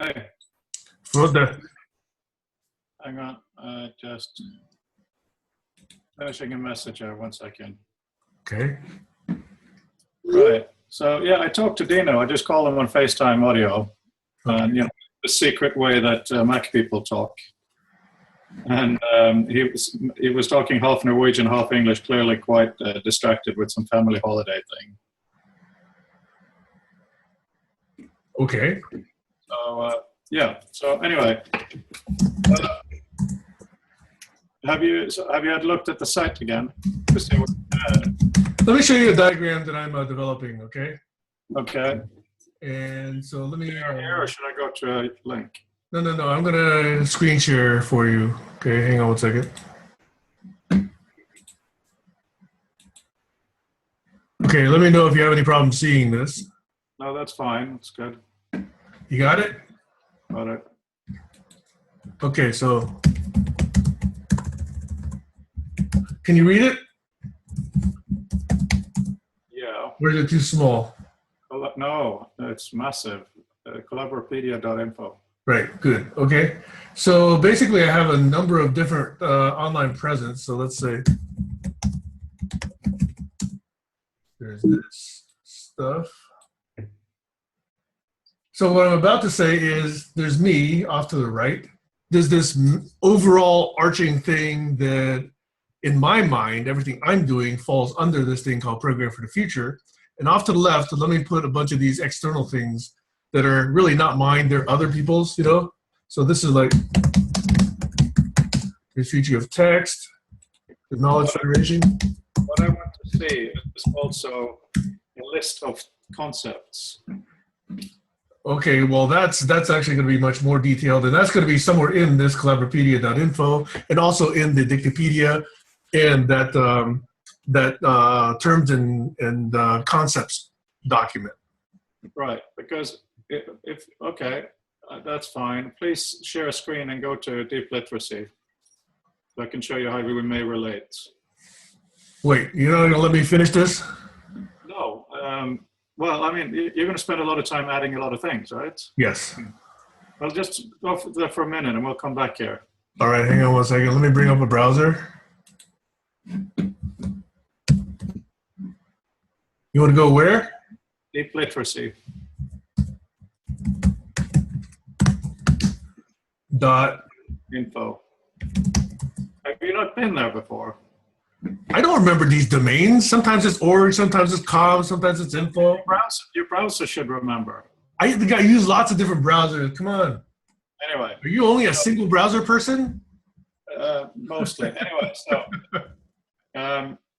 Hey, Frode. hang on. Just finishing a message here. 1 second. Okay. Right. So yeah, I talked to Dino. I just called him on FaceTime audio, and Okay. the secret way that Mac people talk. And he was talking half Norwegian, half English. Clearly, quite distracted with some family holiday thing. Okay. So yeah. So anyway, uh, have you had looked at the site again to see what? Let me show you a diagram that I'm developing. Okay. Okay. And so let me. Here, or should I go to a link? No. I'm gonna screen share for you. Okay. Hang on 1 second. Okay. Let me know if you have any problem seeing this. No, that's fine. That's good. You got it? Got it. Okay. So can you read it? Yeah. Or is it too small? No, it's massive. Collaborapedia.info. Right, good. Okay. So basically, I have a number of different online presence. So let's say there's this stuff. So what I'm about to say is there's me off to the right. There's this overall arching thing that, in my mind, everything I'm doing falls under this thing called Program for the Future. And off to the left, let me put a bunch of these external things that are really not mine, they're other people's, So this is like the future of text, the knowledge federation. What I want to see is also a list of concepts. Okay, well that's actually going to be much more detailed, and that's going to be somewhere in this collaborapedia.info, and also in the Dictopedia, and that terms and concepts document. Right, because if okay, that's fine. Please share a screen and go to deep literacy. So I can show you how we may relate. Wait, you're not going to let me finish this? No. Well, I mean, you're going to spend a lot of time adding a lot of things, right? Yes. Well, just go there for a minute and we'll come back here. All right, hang on 1 second. Let me bring up a browser. You want to go where? Deep literacy. .info. Have you not been there before? I don't remember these domains. Sometimes it's org, sometimes it's com, sometimes it's info. Your browser should remember. I think I use lots of different browsers. Come on. Anyway. Are you only a single browser person? Mostly. Anyway, so,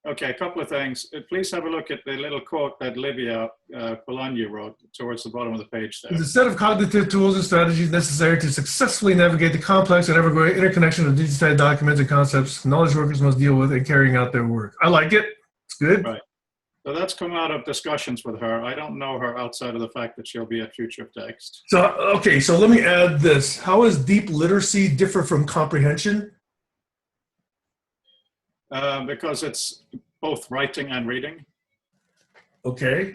okay, a couple of things. Please have a look at the little quote that Livia Polanyi wrote towards the bottom of the page there. There's a set of cognitive tools and strategies necessary to successfully navigate the complex and ever-growing interconnection of digitized documents and concepts knowledge workers must deal with in carrying out their work. I like it. It's good. Right. So that's come out of discussions with her. I don't know her outside of the fact that she'll be at Future of Text. So, okay, so let me add this. How is deep literacy differ from comprehension? Because it's both writing and reading. Okay.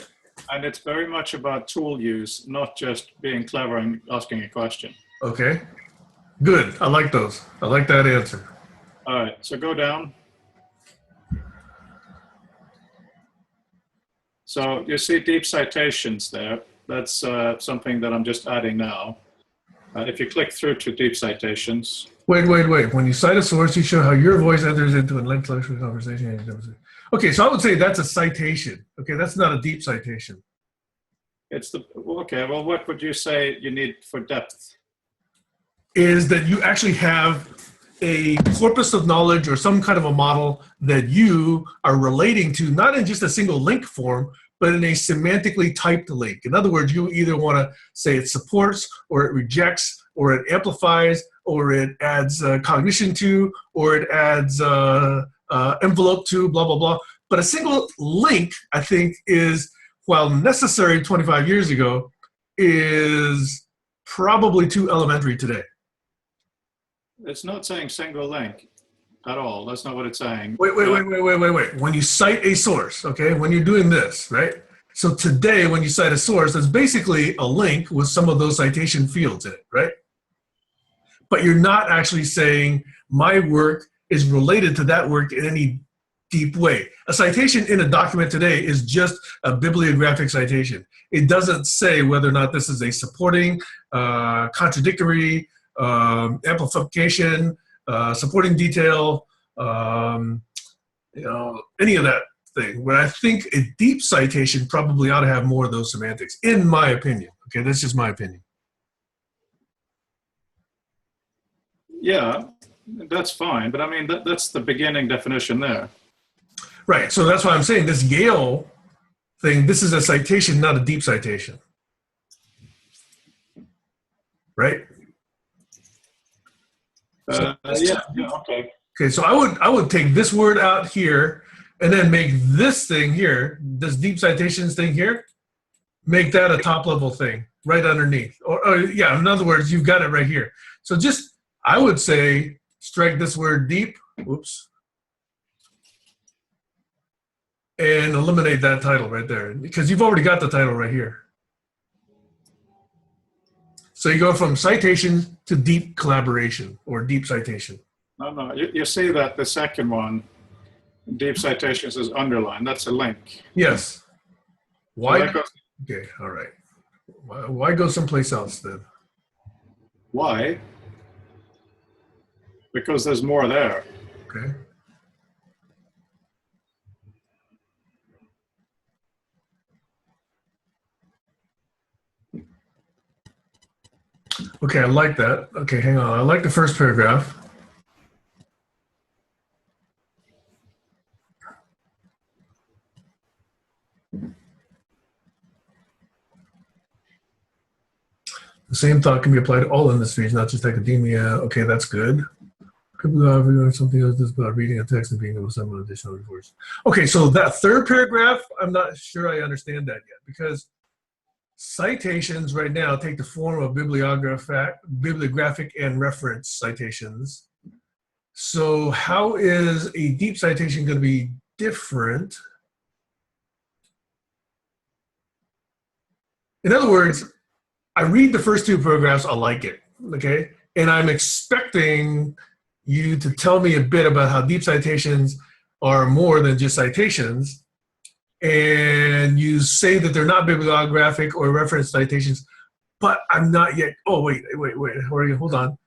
And it's very much about tool use, not just being clever and asking a question. Okay. Good. I like those. I like that answer. All right. So go down. So you see deep citations there. That's something that I'm just adding now. If you click through to deep citations. Wait. When you cite a source, you show how your voice enters into an intellectual conversation. Okay, so I would say that's a citation. Okay, that's not a deep citation. It's okay, well, what would you say you need for depth? Is that you actually have a corpus of knowledge or some kind of a model that you are relating to, not in just a single link form, but in a semantically typed link. In other words, you either want to say it supports, or it rejects, or it amplifies, or it adds cognition to, or it adds envelope to, blah, blah, blah. But a single link, I think, is, while necessary 25 years ago, is probably too elementary today. It's not saying single link at all. That's not what it's saying. Wait. When you cite a source, okay, when you're doing this, right, So today, when you cite a source, it's basically a link with some of those citation fields in it, right? But you're not actually saying my work is related to that work in any deep way. A citation in a document today is just a bibliographic citation. It doesn't say whether or not this is a supporting, contradictory, amplification, supporting detail, any of that thing. But I think a deep citation probably ought to have more of those semantics, in my opinion. Okay, that's just my opinion. Yeah, that's fine. But I mean, that's the beginning definition there. Right. So that's why I'm saying this Yale thing, this is a citation, not a deep citation. Right? Yeah, okay. Okay, so I would take this word out here and then make this thing here, this deep citations thing here, make that a top level thing right underneath. Or yeah, in other words, you've got it right here. So just, I would say, strike this word deep, whoops, and eliminate that title right there because you've already got the title right here. So you go from citation to deep collaboration or deep citation. No, you see that the second one, deep citations, is underlined. That's a link. Yes. Why? So okay, all right. Why go someplace else then? why? Because there's more there. Okay. Okay, I like that. Okay, hang on. I like the first paragraph. The same thought can be applied to all industries, not just academia. Okay, that's good. Could we have something else about reading a text and being able to summon additional reports? Okay, so that third paragraph, I'm not sure I understand that yet because citations right now take the form of bibliographic and reference citations. So how is a deep citation going to be different? In other words, I read the first two paragraphs, I like it, okay? And I'm expecting you to tell me a bit about how deep citations are more than just citations. And you say that they're not bibliographic or reference citations, but I'm not yet, oh, wait, hold on.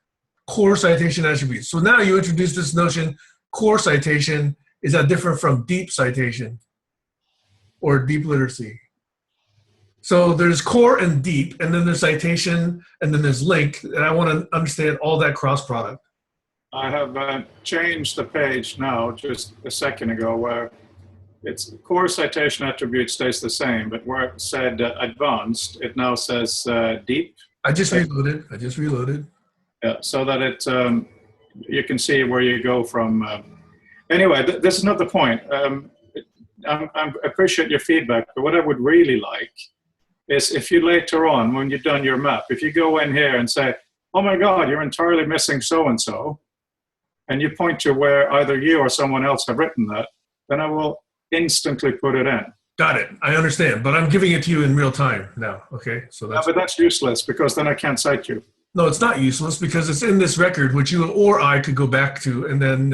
Core citation attributes. So now you introduce this notion, core citation, is that different from deep citation or deep literacy? So there's core and deep, and then there's citation, and then there's link, and I want to understand all that cross product. I have changed the page now, just a second ago, where its core citation attribute stays the same, but where it said advanced, it now says deep. I just reloaded. Yeah, so that it you can see where you go from. Anyway, this is not the point. I appreciate your feedback, but what I would really like is if you later on, when you've done your map, if you go in here and say, oh my God, you're entirely missing so-and-so, and you point to where either you or someone else have written that, then I will instantly put it in. Got it. I understand, but I'm giving it to you in real time now. Okay, so that's. Yeah, but that's useless because then I can't cite you. No, it's not useless because it's in this record, which you or I could go back to, and then.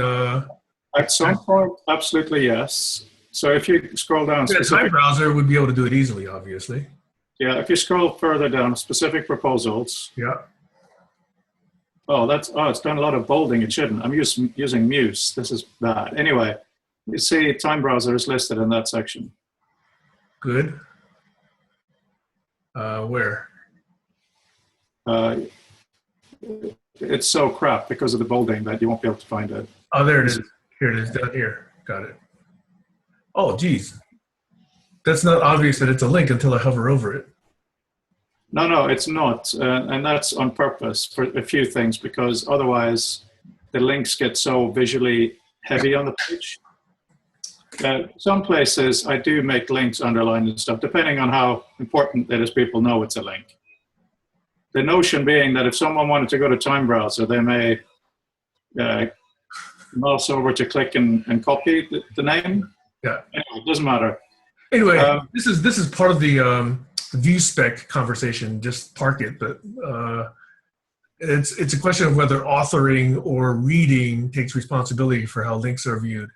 At some point, absolutely yes. So if you scroll down, a time browser would be able to do it easily, obviously. Yeah, if you scroll further down, specific proposals. Yeah. Oh, it's done a lot of bolding. It shouldn't. I'm using Muse. This is bad. Anyway, you see time browser is listed in that section. Good. Where? It's so crap because of the bolding that you won't be able to find it. Oh, there it is. Here it is, down here. Got it. Oh, geez. That's not obvious that it's a link until I hover over it. No, it's not. And that's on purpose for a few things, because otherwise the links get so visually heavy on the page. Some places I do make links underlined and stuff, depending on how important it is people know it's a link. The notion being that if someone wanted to go to Time Browser, they may mouse over to click and copy the name. Yeah. Anyway, it doesn't matter. Anyway, this is part of the view spec conversation. Just park it, but it's a question of whether authoring or reading takes responsibility for how links are viewed.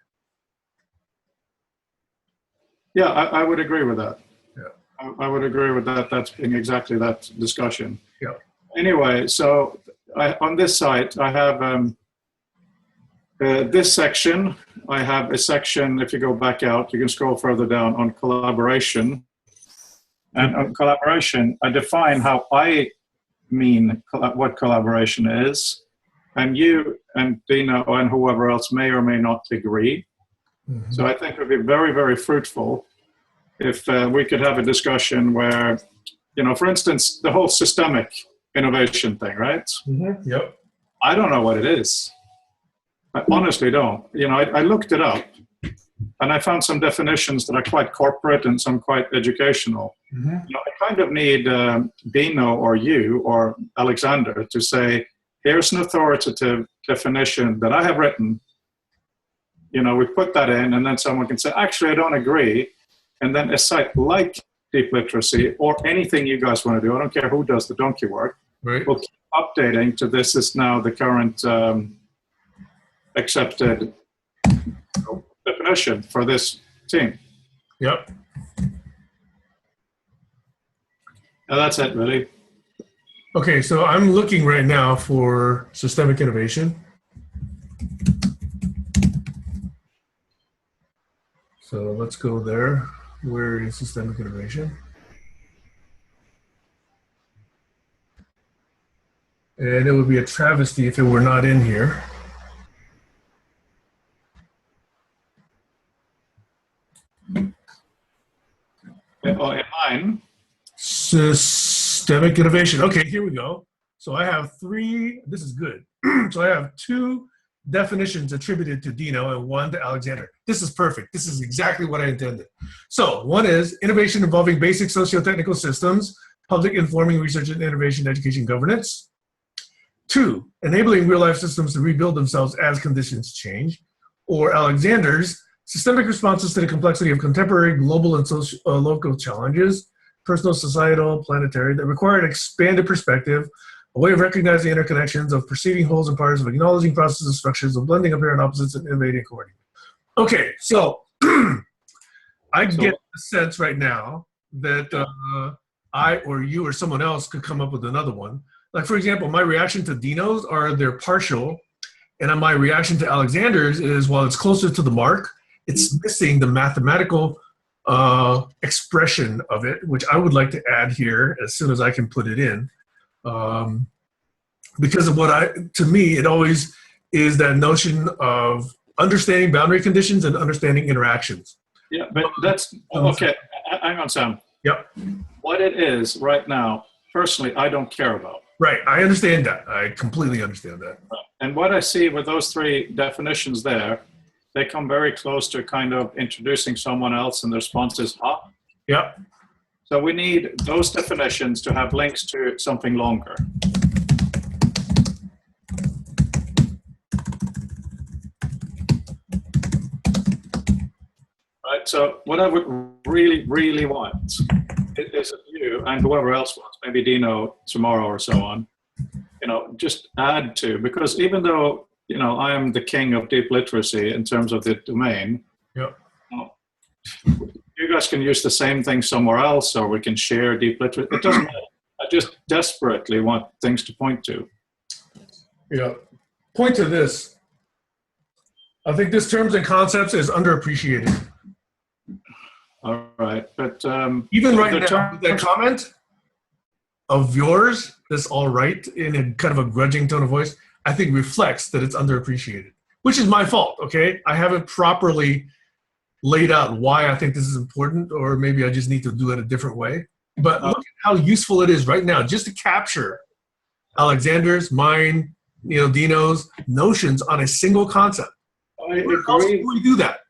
Yeah, I would agree with that. Yeah, I would agree with that. That's being exactly that discussion. yeah. Anyway, so on this site, I have this section. I have a section, if you go back out, you can scroll further down, on collaboration. And on collaboration, I define how I mean what collaboration is. And you and Dino and whoever else may or may not agree. Mm-hmm. So I think it would be very, very fruitful if we could have a discussion where, for instance, the whole systemic innovation thing, right? Mm-hmm. Yep. I don't know what it is. I honestly don't. I looked it up, and I found some definitions that are quite corporate and some quite educational. Mm-hmm. I kind of need Dino or you or Alexander to say, here's an authoritative definition that I have written. We put that in, and then someone can say, actually, I don't agree. And then a site like Deep Literacy or anything you guys want to do, I don't care who does the donkey work, right, will keep updating to this is now the current accepted definition for this team. Yep. And that's it, really. Okay, so I'm looking right now for systemic innovation. So let's go there. Where is systemic innovation? And it would be a travesty if it were not in here. Oh, in mine. Systemic innovation. Okay, here we go. So I have three, this is good. So I have two definitions attributed to Dino and one to Alexander. This is perfect. This is exactly what I intended. So one is innovation involving basic socio-technical systems, public informing research and innovation, education, governance. Two, enabling real-life systems to rebuild themselves as conditions change. Or Alexander's, systemic responses to the complexity of contemporary global and local challenges, personal, societal, planetary, that require an expanded perspective, a way of recognizing interconnections, of perceiving wholes and parts, of acknowledging processes and structures, of blending apparent opposites and innovating accordingly. Okay, so I get the sense right now that I or you or someone else could come up with another one. Like, for example, my reaction to Dino's are they're partial, and my reaction to Alexander's is, while it's closer to the mark, it's missing the mathematical expression of it, which I would like to add here as soon as I can put it in. Because of to me, it always is that notion of understanding boundary conditions and understanding interactions. Yeah, but that's, okay, hang on, Sam. Yep. What it is right now, personally, I don't care about. Right, I understand that. I completely understand that. Right. And what I see with those three definitions there, they come very close to kind of introducing someone else, and the response is, huh? Yep. So we need those definitions to have links to something longer. Right, so what I would really, really want is that you and whoever else wants, maybe Dino tomorrow or so on, just add to, because even though, I am the king of deep literacy in terms of the domain, yep, you guys can use the same thing somewhere else, or we can share deep literacy. It doesn't matter. I just desperately want things to point to. Yeah. Point to this. I think this terms and concepts is underappreciated. All right, but even right now, that comment of yours, that's all right, in a kind of a grudging tone of voice, I think reflects that it's underappreciated, which is my fault. Okay, I haven't properly laid out why I think this is important, or maybe I just need to do it a different way. But look at how useful it is right now, just to capture Alexander's, mine, Dino's notions on a single concept. I agree. We do that.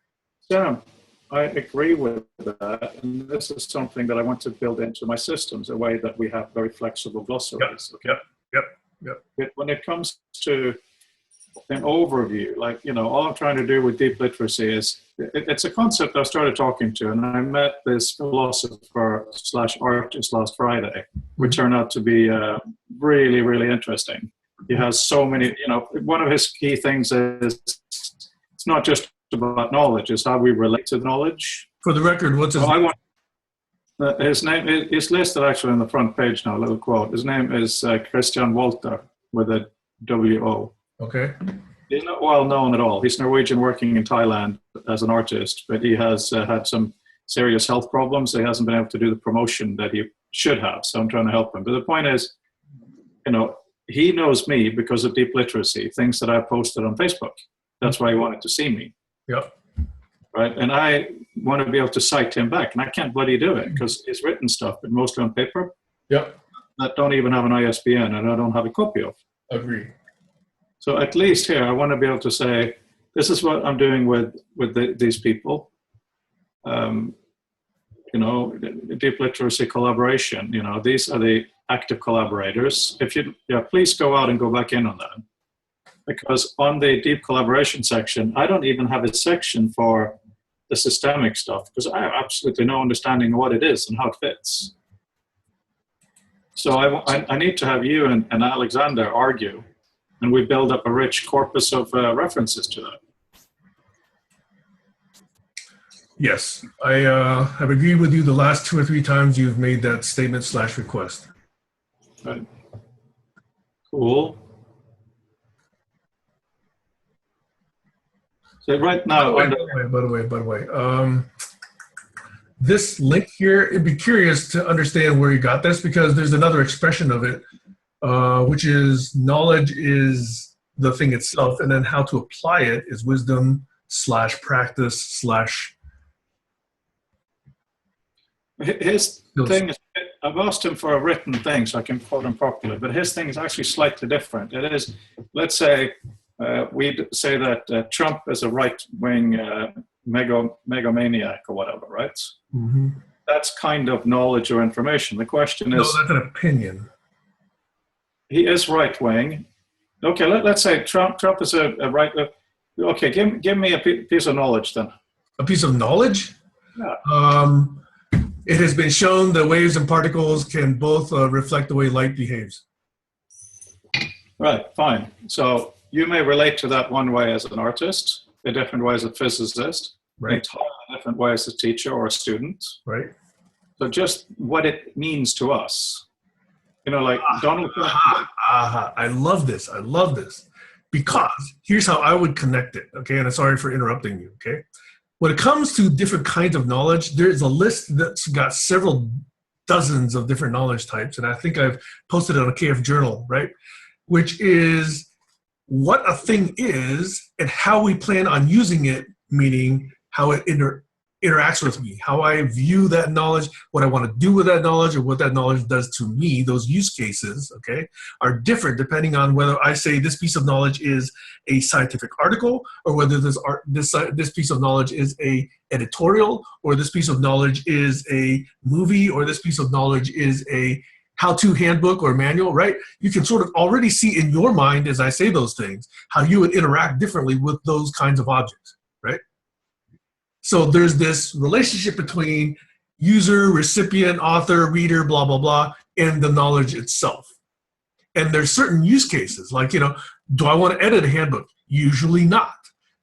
Sam, I agree with that, and this is something that I want to build into my systems, a way that we have very flexible glossaries. Yep. But when it comes to an overview. Like, all I'm trying to do with deep literacy is, it's a concept I started talking to, and I met this philosopher / artist last Friday, which turned out to be really, really interesting. He has so many, one of his key things is it's not just about knowledge, it's how we relate to knowledge. For the record, what's his name? His name is listed actually on the front page now, a little quote. His name is Christian Walter with a W-O. Okay. He's not well known at all. He's Norwegian working in Thailand as an artist, but he has had some serious health problems. He hasn't been able to do the promotion that he should have, so I'm trying to help him. But the point is, he knows me because of deep literacy, things that I posted on Facebook. That's why he wanted to see me. Yep. Right? And I want to be able to cite him back, and I can't bloody do it because he's written stuff, but mostly on paper. Yep. That don't even have an ISBN, and I don't have a copy of. Agree. So at least here, I want to be able to say, this is what I'm doing with these people. Deep literacy collaboration. These are the active collaborators. Please go out and go back in on that. Because on the deep collaboration section, I don't even have a section for the systemic stuff because I have absolutely no understanding of what it is and how it fits. So I need to have you and Alexander argue, and we build up a rich corpus of references to that. Yes, I have agreed with you the last 2 or 3 times you've made that statement / request. Right. Cool. So right now, by the way, this link here, it'd be curious to understand where you got this, because there's another expression of it, which is knowledge is the thing itself, and then how to apply it is wisdom / practice / His thing is, I've asked him for a written thing so I can quote him properly, but his thing is actually slightly different. It is, let's say, we'd say that Trump is a right-wing megalomaniac or whatever, right? Mm-hmm. That's kind of knowledge or information. The question is... No, that's an opinion. He is right-wing. Okay, let's say Trump is a right... Okay, give me a piece of knowledge then. A piece of knowledge? Yeah. It has been shown that waves and particles can both reflect the way light behaves. Right, fine. So you may relate to that one way as an artist, a different way as a physicist, right, entirely different way as a teacher or a student. Right. So just what it means to us. Like Donald Trump. I love this. I love this. Because here's how I would connect it, okay? And I'm sorry for interrupting you, okay? When it comes to different kinds of knowledge, there's a list that's got several dozens of different knowledge types, and I think I've posted it on a KF journal, right? Which is what a thing is and how we plan on using it, meaning how it interacts with me, how I view that knowledge, what I want to do with that knowledge, or what that knowledge does to me. Those use cases, okay, are different depending on whether I say this piece of knowledge is a scientific article, or whether this piece of knowledge is a editorial, or this piece of knowledge is a movie, or this piece of knowledge is a how-to handbook or manual, right? You can sort of already see in your mind as I say those things, how you would interact differently with those kinds of objects, right? So there's this relationship between user, recipient, author, reader, blah, blah, blah, and the knowledge itself. And there's certain use cases, like, do I want to edit a handbook? Usually not.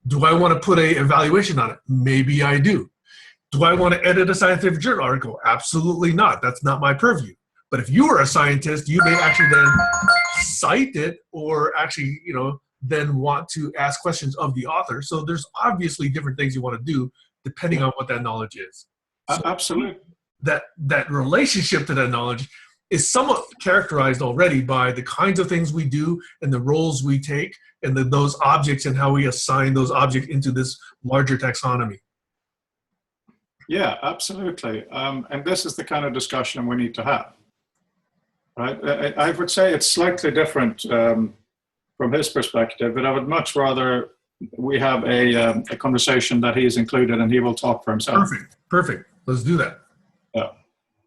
Do I want to put an evaluation on it? Maybe I do. Do I want to edit a scientific journal article? Absolutely not. That's not my purview. But if you are a scientist, you may actually then cite it, or actually, then want to ask questions of the author. So there's obviously different things you want to do depending on what that knowledge is. So absolutely. That relationship to that knowledge is somewhat characterized already by the kinds of things we do and the roles we take, and those objects and how we assign those objects into this larger taxonomy. Yeah, absolutely. And this is the kind of discussion we need to have. Right? I would say it's slightly different from his perspective, but I would much rather we have a conversation that he's included and he will talk for himself. Perfect. Let's do that. Yeah.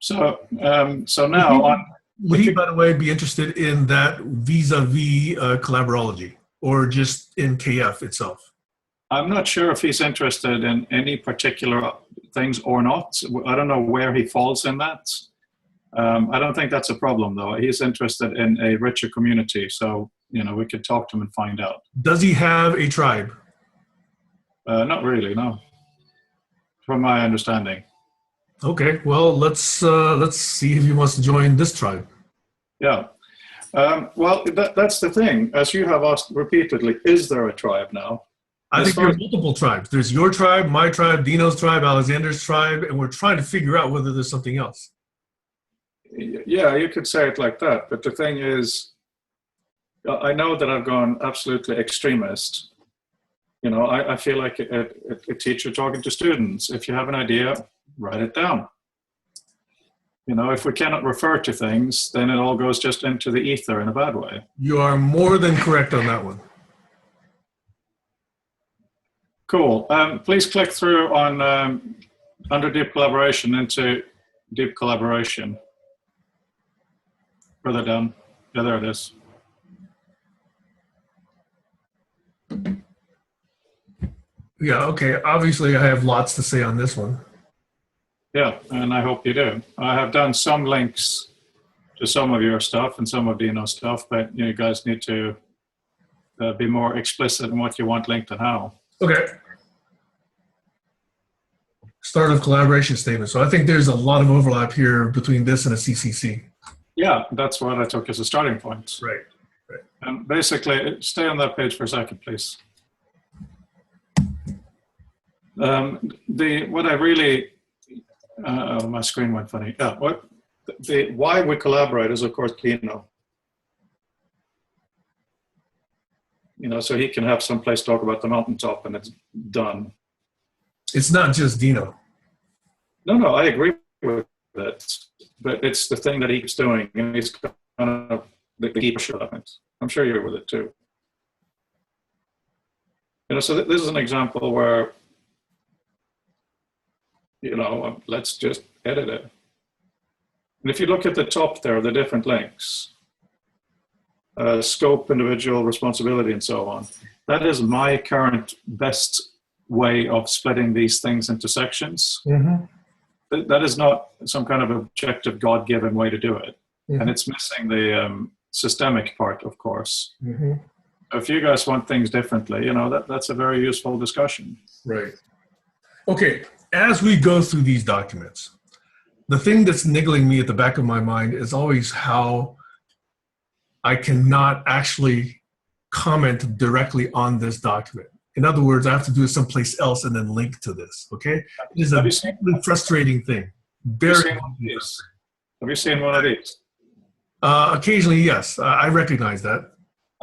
So now would he, by the way, be interested in that vis-a-vis collaborology? or just in KF itself? I'm not sure if he's interested in any particular things or not. I don't know where he falls in that. I don't think that's a problem, though. He's interested in a richer community, so we could talk to him and find out. Does he have a tribe? Not really, no. From my understanding. Okay, well, let's see if he wants to join this tribe. Yeah. Well, that's the thing. As you have asked repeatedly, is there a tribe now? I think there are multiple tribes. There's your tribe, my tribe, Dino's tribe, Alexander's tribe, and we're trying to figure out whether there's something else. Yeah, you could say it like that. But the thing is, I know that I've gone absolutely extremist. I feel like a teacher talking to students. If you have an idea, write it down. If we cannot refer to things, then it all goes just into the ether in a bad way. You are more than correct on that one. Cool. Please click through on under deep collaboration into deep collaboration. Further down. Yeah, there it is. Yeah, okay. Obviously, I have lots to say on this one. Yeah, and I hope you do. I have done some links to some of your stuff and some of Dino's stuff, but you guys need to be more explicit in what you want linked and how. Okay. Start of collaboration statement. So I think there's a lot of overlap here between this and a CCC. Yeah, that's what I took as a starting point. Right. And basically, stay on that page for a second, please. What I really, my screen went funny. Yeah, why we collaborate is, of course, Dino. So he can have some place to talk about the mountaintop and it's done. It's not just Dino. No, I agree with that. But it's the thing that he's doing, and he's kind of the key of it. I'm sure you're with it too. So this is an example where, let's just edit it. And if you look at the top there, the different links, scope, individual, responsibility, and so on, that is my current best way of splitting these things into sections. Mm-hmm. That is not some kind of objective God-given way to do it. Mm-hmm. And it's missing the systemic part, of course. Mm-hmm. If you guys want things differently, that's a very useful discussion. Right. Okay, as we go through these documents, the thing that's niggling me at the back of my mind is always how I cannot actually comment directly on this document. In other words, I have to do it someplace else and then link to this, okay? It is a deeply frustrating thing. Have you seen one of these? Occasionally, yes. I recognize that.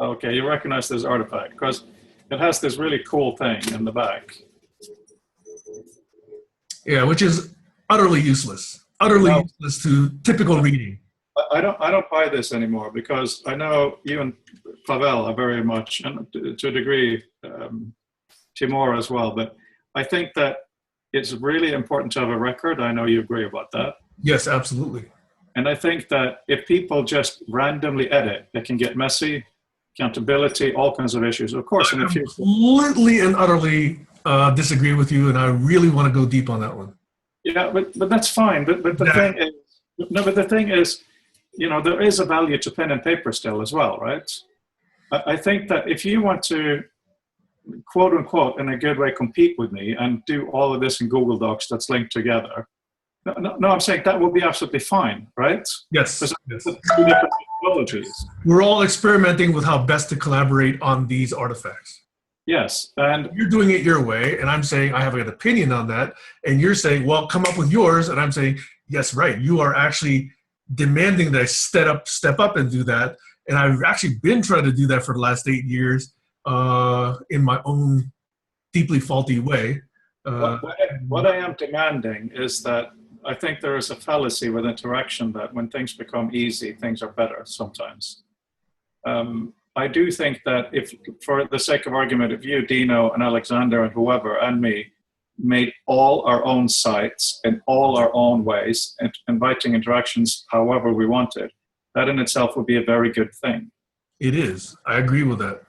Okay, you recognize this artifact because it has this really cool thing in the back. Yeah, which is utterly useless. Utterly useless to typical reading. I don't buy this anymore because I know you and Pavel are very much, and to a degree, Timur as well, but I think that it's really important to have a record. I know you agree about that. Yes, absolutely. And I think that if people just randomly edit, it can get messy, accountability, all kinds of issues. Of course, in the future. I completely and utterly disagree with you, and I really want to go deep on that one. Yeah, but that's fine. But the thing is, there is a value to pen and paper still as well, right? I think that if you want to, quote unquote, in a good way, compete with me and do all of this in Google Docs that's linked together, no, I'm saying that will be absolutely fine, right? Yes. Yes. Two different technologies. We're all experimenting with how best to collaborate on these artifacts. Yes, and you're doing it your way, and I'm saying I have an opinion on that, and you're saying, well, come up with yours, and I'm saying, yes, right. You are actually demanding that I step up and do that, and I've actually been trying to do that for the last 8 years in my own deeply faulty way. What I am demanding is that I think there is a fallacy with interaction that when things become easy, things are better sometimes. I do think that if, for the sake of argument, if you, Dino, and Alexander, and whoever, and me, made all our own sites in all our own ways, and inviting interactions however we wanted, that in itself would be a very good thing. It is. I agree with that.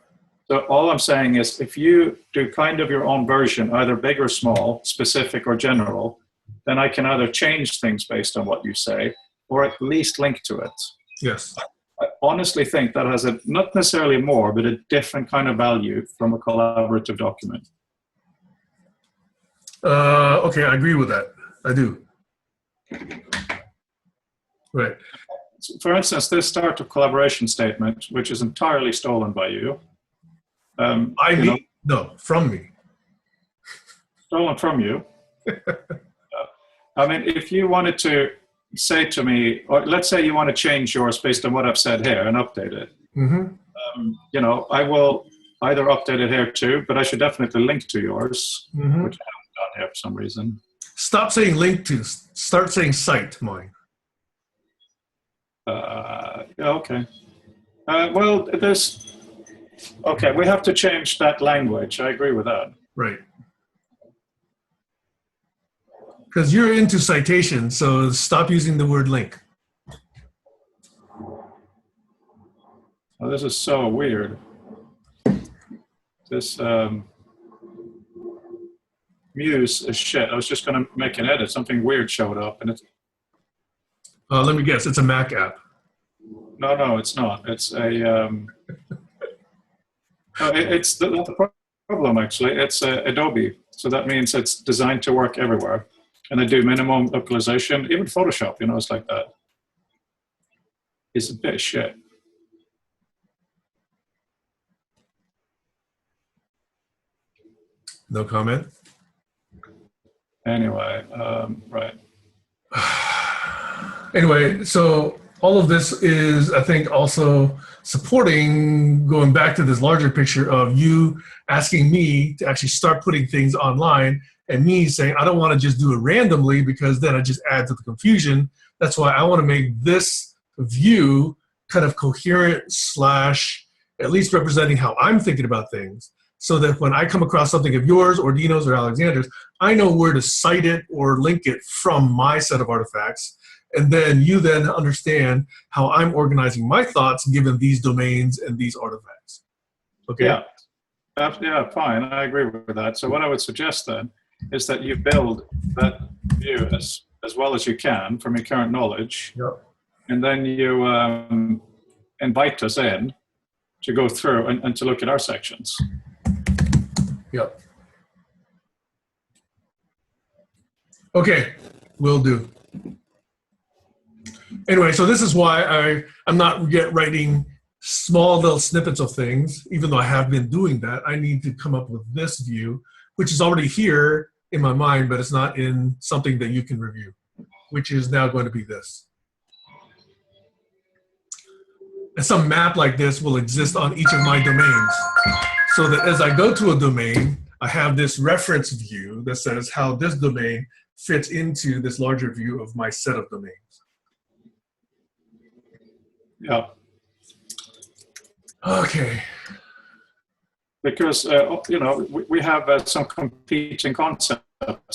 So all I'm saying is if you do kind of your own version, either big or small, specific or general, then I can either change things based on what you say or at least link to it. Yes. I honestly think that has a, not necessarily more, but a different kind of value from a collaborative document. Okay, I agree with that. I do. Right. For instance, this start of collaboration statement, which is entirely stolen by you. By me? No, from me. Stolen from you. I mean, if you wanted to say to me, or let's say you want to change yours based on what I've said here and update it, you know, I will either update it here too, but I should definitely link to yours, which I haven't done here for some reason. Stop saying link to, start saying cite mine. Yeah, okay. Well, there's, okay, we have to change that language. I agree with that. Right. Because you're into citation, so stop using the word link. Oh, this is so weird. This Muse is shit. I was just going to make an edit. Something weird showed up, and it's. Let me guess. It's a Mac app. No, it's not. It's a. No, it's the problem actually. It's Adobe, so that means it's designed to work everywhere, and they do minimum localization. Even Photoshop, you know, it's like that. It's a bit of shit. No comment. Anyway, right. Anyway, so all of this is, I think, also supporting, going back to this larger picture of you asking me to actually start putting things online and me saying, I don't want to just do it randomly because then I just add to the confusion. That's why I want to make this view kind of coherent / at least representing how I'm thinking about things, so that when I come across something of yours or Dino's or Alexander's, I know where to cite it or link it from my set of artifacts. And then you then understand how I'm organizing my thoughts given these domains and these artifacts. Okay? Yeah. Yeah, fine. I agree with that. So what I would suggest then is that you build that view as well as you can from your current knowledge. Yep. And then you invite us in to go through and to look at our sections. Yep. Okay, will do. Anyway, so this is why I'm not yet writing small little snippets of things, even though I have been doing that. I need to come up with this view, which is already here in my mind, but it's not in something that you can review, which is now going to be this. And some map like this will exist on each of my domains, so that as I go to a domain, I have this reference view that says how this domain fits into this larger view of my set of domains. Yeah. Okay. Because, you know, we have some competing concepts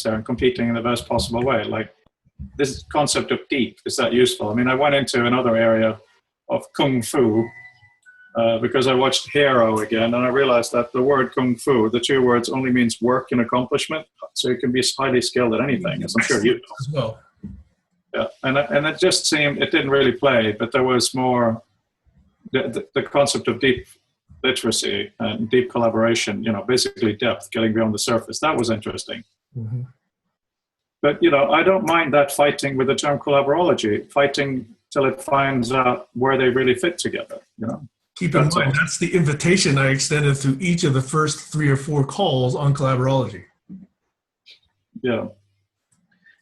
there and competing in the best possible way. Like this concept of deep, is that useful? I mean, I went into another area of Kung Fu because I watched Hero again, and I realized that the word Kung Fu, the two words, only means work and accomplishment. So you can be highly skilled at anything, as I'm sure you know. As well. Yeah, and it just seemed, it didn't really play, but there was more, the concept of deep literacy and deep collaboration, you know, basically depth, getting beyond the surface. That was interesting. Mm-hmm. But, you know, I don't mind that fighting with the term collaborology, fighting till it finds out where they really fit together, you know. Keep in mind, that's the invitation I extended to each of the first 3 or 4 calls on collaborology. Yeah.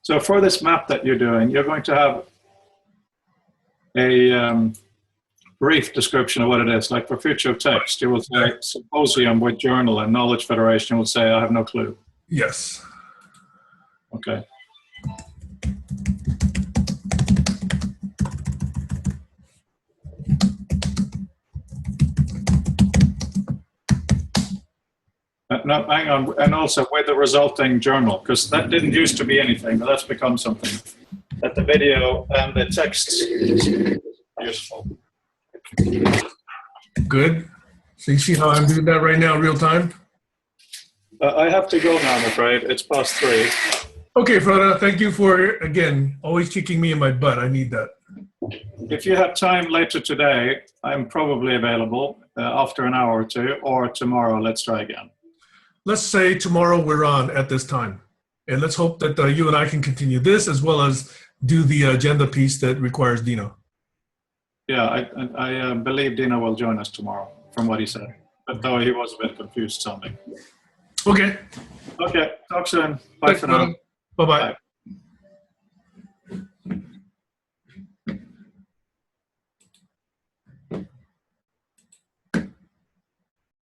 So for this map that you're doing, you're going to have a brief description of what it is. Like for future text, you will say symposium with journal, and Knowledge Federation will say, I have no clue. Yes. Okay. No, hang on, and also with the resulting journal, because that didn't used to be anything, but that's become something. That the video and the text is useful. Good. So you see how I'm doing that right now, real time? I have to go now, I'm afraid. It's past 3. Okay, Frode, thank you for, again, always kicking me in my butt. I need that. If you have time later today, I'm probably available after an hour or two, or tomorrow, let's try again. Let's say tomorrow we're on at this time. And let's hope that you and I can continue this as well as do the agenda piece that requires Dino. Yeah, I believe Dino will join us tomorrow, from what he said. But though he was a bit confused sounding. Okay. Okay, talk soon. Bye for now. Bye-bye. Bye.